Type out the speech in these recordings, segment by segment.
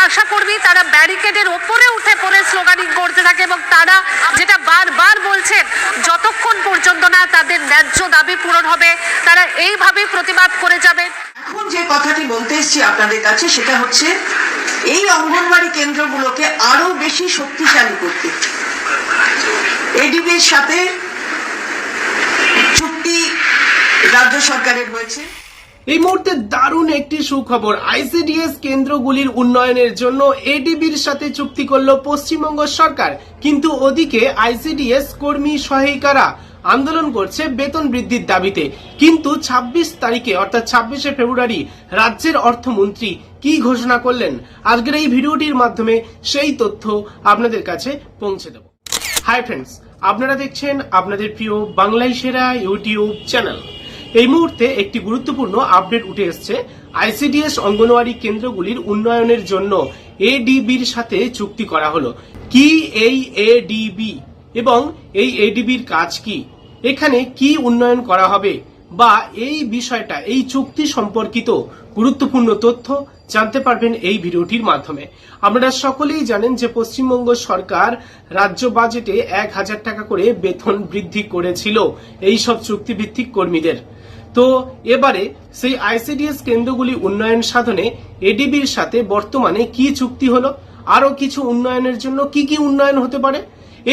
আশাকর্মী তারা ব্যারিকেডের ওপরে উঠে পড়ে স্লোগানিং করতে থাকে এবং তারা যেটা বারবার বলছেন যতক্ষণ পর্যন্ত না তাদের ন্যায্য দাবি পূরণ হবে তারা এইভাবেই প্রতিবাদ করে যাবে। এখন যে কথাটি বলতে এসেছি আপনাদের কাছে সেটা হচ্ছে এই অঙ্গনওয়াড়ি কেন্দ্রগুলোকে আরো বেশি শক্তিশালী করতে এডিবির সাথে চুক্তি রাজ্য সরকারের হয়েছে। এই মুহূর্তে দারুণ একটি সুখবর, আইসিডিএস কেন্দ্রগুলির উন্নয়নের জন্য এডিবির সাথে চুক্তি করল পশ্চিমবঙ্গ সরকার। কিন্তু ওদিকে আইসিডিএস কর্মী সহায়িকারা আন্দোলন করছে বেতন বৃদ্ধির দাবিতে। কিন্তু 26 তারিখে অর্থাৎ 26শে ফেব্রুয়ারি রাজ্যের অর্থমন্ত্রী কি ঘোষণা করলেন, আজকের এই ভিডিওটির মাধ্যমে সেই তথ্য আপনাদের কাছে পৌঁছে দেব। হাই ফ্রেন্ডস, আপনারা দেখছেন আপনাদের প্রিয় বাংলায় সেরা ইউটিউব চ্যানেল। এই মুহূর্তে একটি গুরুত্বপূর্ণ আপডেট উঠে এসছে। আইসিডিএস অঙ্গনওয়াড়ি কেন্দ্রগুলির উন্নয়নের জন্য এডিবির সাথে চুক্তি করা হলো। কি এই এডিবি এবং এই এডিবির কাজ কি, এখানে কি উন্নয়ন করা হবে বা এই বিষয়টা, এই চুক্তি সম্পর্কিত গুরুত্বপূর্ণ তথ্য জানতে পারবেন এই ভিডিওটির মাধ্যমে। আপনারা সকলেই জানেন যে পশ্চিমবঙ্গ সরকার রাজ্য বাজেটে 1000 টাকা করে বেতন বৃদ্ধি করেছিল এই সব চুক্তিভিত্তিক কর্মীদের। তো এবারে সেই আইসিডিএস কেন্দ্রগুলি উন্নয়ন সাধনে এডিবির সাথে বর্তমানে কি চুক্তি হলো, আরো কিছু উন্নয়নের জন্য কি কি উন্নয়ন হতে পারে,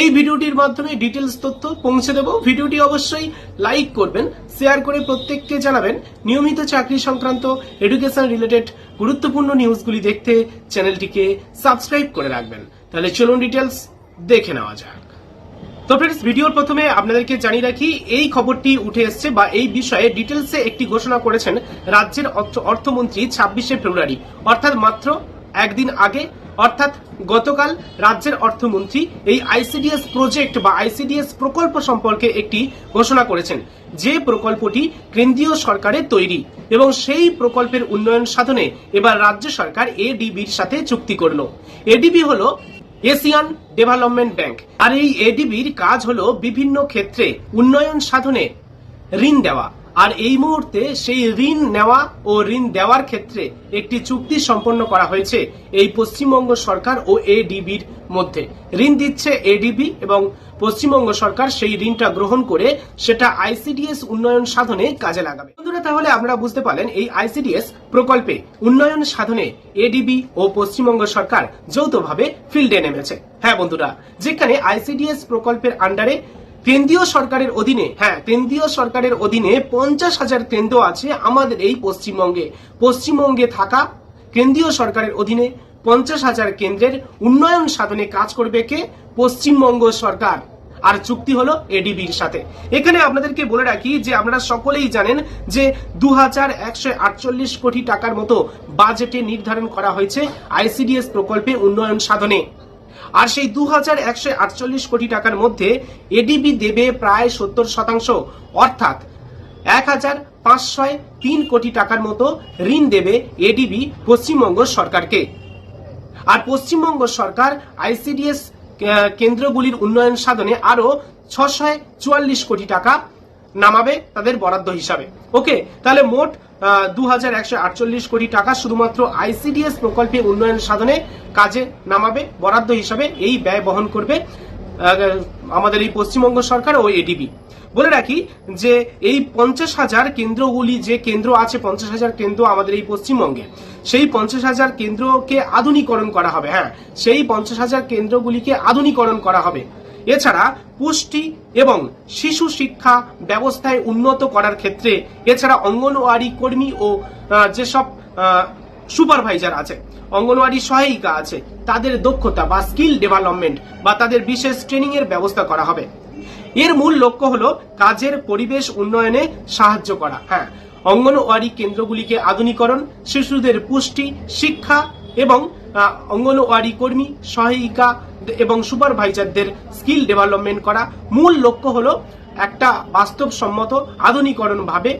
এই ভিডিওটির মাধ্যমে ডিটেলস তথ্য পৌঁছে দেব। ভিডিওটি অবশ্যই লাইক করবেন, শেয়ার করে প্রত্যেককে জানাবেন। নিয়মিত চাকরি সংক্রান্ত এডুকেশন রিলেটেড গুরুত্বপূর্ণ নিউজগুলি দেখতে চ্যানেলটিকে সাবস্ক্রাইব করে রাখবেন। তাহলে চলুন ডিটেলস দেখে নেওয়া যাক। তো ফ্রেন্ডস, ভিডিওর প্রথমে আপনাদেরকে জানিয়ে রাখি এই খবরটি উঠে এসছে বা এই বিষয়ে ডিটেলসে একটি ঘোষণা করেছেন রাজ্যের অর্থমন্ত্রী 26শে ফেব্রুয়ারি, অর্থাৎ মাত্র একদিন আগে, অর্থাৎ গতকাল রাজ্যের অর্থমন্ত্রী এই আইসিডিএস প্রজেক্ট বা আইসিডিএস প্রকল্প সম্পর্কে একটি ঘোষণা করেছেন, যে প্রকল্পটি কেন্দ্রীয় সরকারের তৈরি এবং সেই প্রকল্পের উন্নয়ন সাধনে এবার রাজ্য সরকার এডিবির সাথে চুক্তি করল। এডিবি হলো এশিয়ান ডেভেলপমেন্ট ব্যাংক, আর এই এডিবির কাজ হলো বিভিন্ন ক্ষেত্রে উন্নয়ন সাধনে ঋণ দেওয়া। আর এই মুহূর্তে সেই ঋণ নেওয়া ও ঋণ দেওয়ার ক্ষেত্রে একটি চুক্তি সম্পন্ন করা হয়েছে এই পশ্চিমবঙ্গ সরকার ও এডিবির মধ্যে। ঋণ দিচ্ছে এডিবি এবং পশ্চিমবঙ্গ সরকার সেই ঋণটা গ্রহণ করে সেটা আইসিডিএস উন্নয়ন সাধনে কাজে লাগাবে। বন্ধুরা, তাহলে আপনারা বুঝতে পারলেন এই আইসিডিএস প্রকল্পে উন্নয়ন সাধনে এডিবি ও পশ্চিমবঙ্গ সরকার যৌথভাবে ফিল্ডে নেমেছে। হ্যাঁ বন্ধুরা, যেখানে আইসিডিএস প্রকল্পের আন্ডারে কেন্দ্রীয় সরকারের অধীনে, কেন্দ্রীয় সরকারের অধীনে 50,000 কেন্দ্র আছে আমাদের এই পশ্চিমবঙ্গে থাকা কেন্দ্রীয় সরকারের অধীনে 50,000 কেন্দ্রের উন্নয়ন সাধনে কাজ করবে কে? পশ্চিমবঙ্গ সরকার। আর চুক্তি হলো এডিবির সাথে। এখানে আপনাদেরকে বলে রাখি যে আপনারা সকলেই জানেন যে 2148 কোটি টাকার মতো বাজেটে নির্ধারণ করা হয়েছে আইসিডিএস প্রকল্পে উন্নয়ন সাধনে। আর সেই 2148 কোটি টাকার মধ্যে এডিবি দেবে প্রায় 70%, অর্থাৎ 1503 কোটি টাকার মতো ঋণ দেবে এডিবি পশ্চিমবঙ্গ সরকারকে। আর পশ্চিমবঙ্গ সরকার আইসিডিএস কেন্দ্রগুলির উন্নয়ন সাধনে আরো 644 কোটি টাকা নামাবে তাদের বরাদ্দ হিসাবে। ওকে, তাহলে মোট 2148 কোটি টাকা শুধুমাত্র আইসিডিএস প্রকল্পে উন্নয়ন সাধনে কাজে নামাবে বরাদ্দ হিসাবে। এই ব্যয় বহন করবে আমাদের এই পশ্চিমবঙ্গ সরকার ও এডিবি। বলে রাখি যে এই 50,000 কেন্দ্রগুলি, যে কেন্দ্র আছে 50,000 কেন্দ্র আমাদের এই পশ্চিমবঙ্গে, সেই 50,000 কেন্দ্রকে আধুনিকরণ করা হবে। সেই 50,000 কেন্দ্রগুলিকে আধুনিকরণ করা হবে। এছাড়া পুষ্টি এবং শিশু শিক্ষা ব্যবস্থায় উন্নত করার ক্ষেত্রে, এছাড়া অঙ্গনওয়াড়ি কর্মী ও যেসব সুপারভাইজার আছে, অঙ্গনওয়াড়ি সহায়িকা আছে, তাদের দক্ষতা বা স্কিল ডেভেলপমেন্ট বা তাদের বিশেষ ট্রেনিং এর ব্যবস্থা করা হবে। এর মূল লক্ষ্য হলো কাজের পরিবেশ উন্নয়নে সাহায্য করা। অঙ্গনওয়াড়ি কেন্দ্রগুলিকে আধুনিকরণ, শিশুদের পুষ্টি শিক্ষা এবং অঙ্গনওয়াড়ি কর্মী সহায়িকা এবং সুপারভাইজারদের স্কিল ডেভেলপমেন্ট করা। মূল লক্ষ্য হলো একটা বাস্তবসম্মত আধুনিকরণ ভাবে,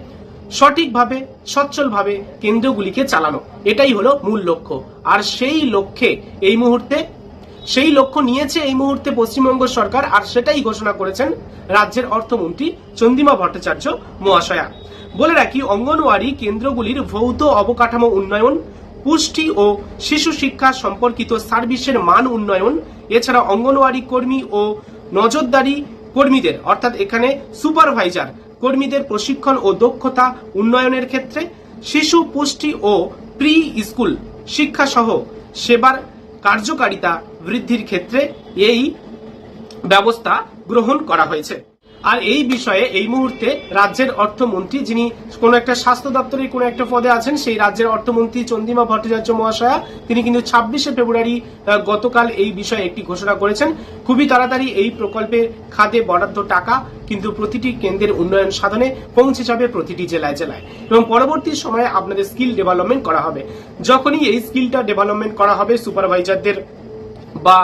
সঠিকভাবে, সচ্ছলভাবে কেন্দ্রগুলিকে চালানো, এটাই হলো মূল লক্ষ্য। আর সেই লক্ষ্য নিয়েছে এই মুহূর্তে পশ্চিমবঙ্গ সরকার, আর সেটাই ঘোষণা করেছেন রাজ্যের অর্থমন্ত্রী চন্দ্রিমা ভট্টাচার্য মহাশয়া। বলে রাখি, অঙ্গনওয়াড়ি কেন্দ্রগুলির ভৌত অবকাঠামো উন্নয়ন, পুষ্টি ও শিশু শিক্ষা সম্পর্কিত সার্ভিসের মান উন্নয়ন, এছাড়া অঙ্গনওয়াড়ি কর্মী ও নজরদারি কর্মীদের অর্থাৎ এখানে সুপারভাইজার কর্মীদের প্রশিক্ষণ ও দক্ষতা উন্নয়নের ক্ষেত্রে শিশু পুষ্টি ও প্রি স্কুল শিক্ষা সহ সেবার কার্যকারিতা বৃদ্ধির ক্ষেত্রে এই ব্যবস্থা গ্রহণ করা হয়েছে। আর এই বিষয়ে এই মুহূর্তে রাজ্যের অর্থমন্ত্রী, যিনি কোনো একটা স্বাস্থ্য দপ্তরের কোনো একটা পদে আছেন, সেই রাজ্যের অর্থমন্ত্রী চন্দ্রিমা ভট্টাচার্য মহাশয়া, তিনি কিন্তু 26শে ফেব্রুয়ারি গতকাল এই বিষয়ে একটি ঘোষণা করেছেন। খুবই তাড়াতাড়ি এই প্রকল্পের খাতে বরাদ্দ টাকা কিন্তু প্রতিটি কেন্দ্রের উন্নয়ন সাধনে পৌঁছে যাবে প্রতিটি জেলায় জেলায়, এবং পরবর্তী সময়ে আপনাদের স্কিল ডেভেলপমেন্ট করা হবে। যখনই এই স্কিলটা ডেভেলপমেন্ট করা হবে সুপারভাইজারদের বা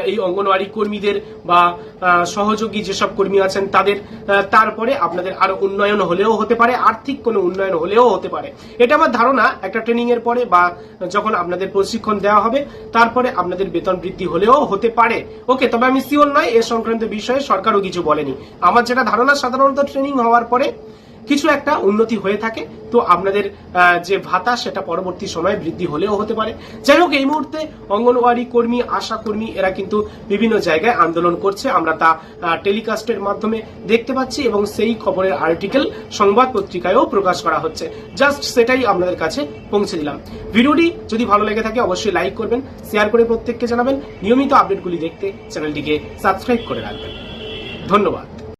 এই অঙ্গনওয়াড়ি কর্মীদের বা সহযোগী যেসব কর্মী আছেন তাদের, তারপরে আপনাদের আরো উন্নয়ন হলেও হতে পারে, আর্থিক কোনো উন্নয়ন হলেও হতে পারে। এটা আমার ধারণা, একটা ট্রেনিং এর পরে বা যখন আপনাদের প্রশিক্ষণ দেওয়া হবে তারপরে আপনাদের বেতন বৃদ্ধি হলেও হতে পারে। ওকে, তবে আমি শিওর নয়, এ সংক্রান্ত বিষয়ে সরকারও কিছু বলেনি। আমার যেটা ধারণা, সাধারণত ট্রেনিং হওয়ার পরে কিছু একটা উন্নতি হয়ে থাকে, তো আপনাদের যে ভাতা সেটা পরবর্তী সময়ে বৃদ্ধি হলেও হতে পারে। যাই হোক, এই মুহূর্তে অঙ্গনওয়াড়ি কর্মী, আশা কর্মী এরা কিন্তু বিভিন্ন জায়গায় আন্দোলন করছে, আমরা তা টেলিকাস্টের মাধ্যমে দেখতে পাচ্ছি এবং সেই খবরের আর্টিকেল সংবাদ পত্রিকায়ও প্রকাশ করা হচ্ছে। জাস্ট সেটাই আপনাদের কাছে পৌঁছে দিলাম। ভিডিওটি যদি ভালো লেগে থাকে অবশ্যই লাইক করবেন, শেয়ার করে প্রত্যেককে জানাবেন। নিয়মিত আপডেটগুলি দেখতে চ্যানেলটিকে সাবস্ক্রাইব করে রাখবেন। ধন্যবাদ।